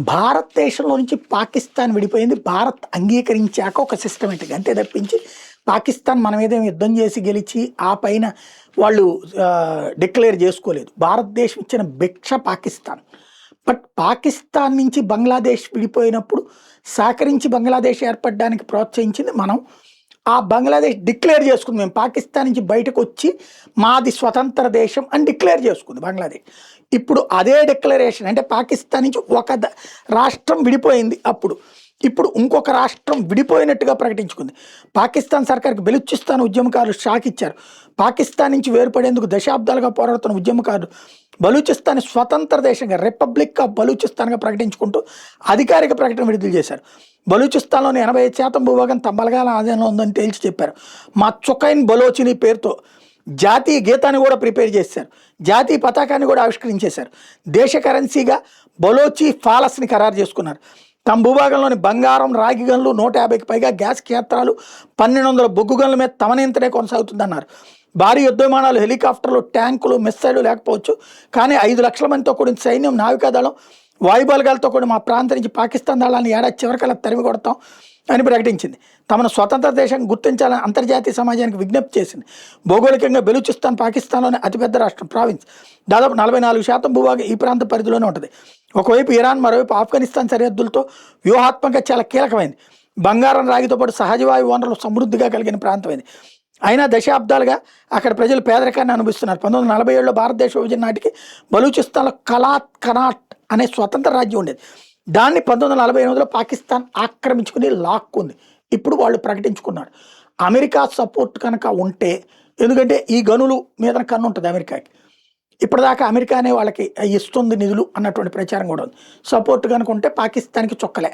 భారతదేశంలో నుంచి పాకిస్తాన్ విడిపోయింది. భారత్ అంగీకరించాక ఒక సిస్టమేటిక్ అంతే తప్పించి పాకిస్తాన్ మన మీద యుద్ధం చేసి గెలిచి ఆ పైన వాళ్ళు డిక్లేర్ చేసుకోలేదు. భారతదేశం ఇచ్చిన భిక్ష పాకిస్తాన్. బట్ పాకిస్తాన్ నుంచి బంగ్లాదేశ్ విడిపోయినప్పుడు సహకరించి బంగ్లాదేశ్ ఏర్పడడానికి ప్రోత్సహించింది మనం. ఆ బంగ్లాదేశ్ డిక్లేర్ చేసుకుంది, మేము పాకిస్తాన్ నుంచి బయటకు వచ్చి మాది స్వతంత్ర దేశం అని డిక్లేర్ చేసుకుంది బంగ్లాదేశ్. ఇప్పుడు అదే డిక్లరేషన్ అంటే పాకిస్తాన్ నుంచి ఒక రాష్ట్రం విడిపోయింది. ఇప్పుడు ఇంకొక రాష్ట్రం విడిపోయినట్టుగా ప్రకటించుకుంది. పాకిస్తాన్ సర్కార్కి బెలూచిస్తాన్ ఉద్యమకారులు షాక్ ఇచ్చారు. పాకిస్తాన్ నుంచి వేరుపడేందుకు దశాబ్దాలుగా పోరాడుతున్న ఉద్యమకారులు బలూచిస్తాన్ స్వతంత్ర దేశంగా రిపబ్లిక్ ఆఫ్ బలూచిస్తాన్గా ప్రకటించుకుంటూ అధికారిక ప్రకటన విడుదల చేశారు. బలూచిస్తాన్లోని 85% భూభాగం తమ బలగాల ఆధీనంలో ఉందని తేల్చి చెప్పారు. మా చుకైన్ బలోచిని పేరుతో జాతీయ గీతాన్ని కూడా ప్రిపేర్ చేశారు. జాతీయ పతాకాన్ని కూడా ఆవిష్కరించేశారు. దేశ కరెన్సీగా బలోచి ఫాలస్ని ఖరారు చేసుకున్నారు. తమ భూభాగంలోని బంగారం, రాగి గనులు, 150కి పైగా గ్యాస్ క్షేత్రాలు, 1200 బొగ్గు గనుల మీద తమ నియంత్రణే కొనసాగుతుందన్నారు. భారీ యుద్ధ విమానాలు, హెలికాప్టర్లు, ట్యాంకులు, మిస్సైలు లేకపోవచ్చు, కానీ 5 లక్షల మందితో కూడిన సైన్యం, నావికాదళం, వాయుబలగాలతో కూడా మా ప్రాంతం నుంచి పాకిస్తాన్ దళాన్ని ఏడాది చివరికల్లా తరిమి కొడతాం అని ప్రకటించింది. తమను స్వతంత్ర దేశంగా గుర్తించాలని అంతర్జాతీయ సమాజానికి విజ్ఞప్తి చేసింది. భౌగోళికంగా బెలూచిస్తాన్ పాకిస్తాన్లోని అతిపెద్ద రాష్ట్రం, ప్రావిన్స్. దాదాపు 44% భూభాగం ఈ ప్రాంత పరిధిలోనే ఉంటుంది. ఒకవైపు ఇరాన్, మరోవైపు ఆఫ్ఘనిస్తాన్ సరిహద్దులతో వ్యూహాత్మకంగా చాలా కీలకమైంది. బంగారం, రాగితో పాటు సహజ వాయు వనరులు సమృద్ధిగా కలిగిన ప్రాంతమైంది. అయినా దశాబ్దాలుగా అక్కడ ప్రజలు పేదరికాన్ని అనుభవిస్తున్నారు. 1947లో భారతదేశ విభజన నాటికి బలూచిస్తాన్లో కనాట్ అనే స్వతంత్ర రాజ్యం ఉండేది. దాన్ని 1948లో పాకిస్తాన్ ఆక్రమించుకుని లాక్కుంది. ఇప్పుడు వాళ్ళు ప్రకటించుకున్నారు. అమెరికా సపోర్ట్ కనుక ఉంటే, ఎందుకంటే ఈ గనులు మీద కన్ను ఉంటుంది అమెరికాకి. ఇప్పటిదాకా అమెరికానే వాళ్ళకి ఇస్తుంది నిధులు అన్నటువంటి ప్రచారం కూడా ఉంది. సపోర్ట్ కనుక ఉంటే పాకిస్తాన్కి చొక్కలే.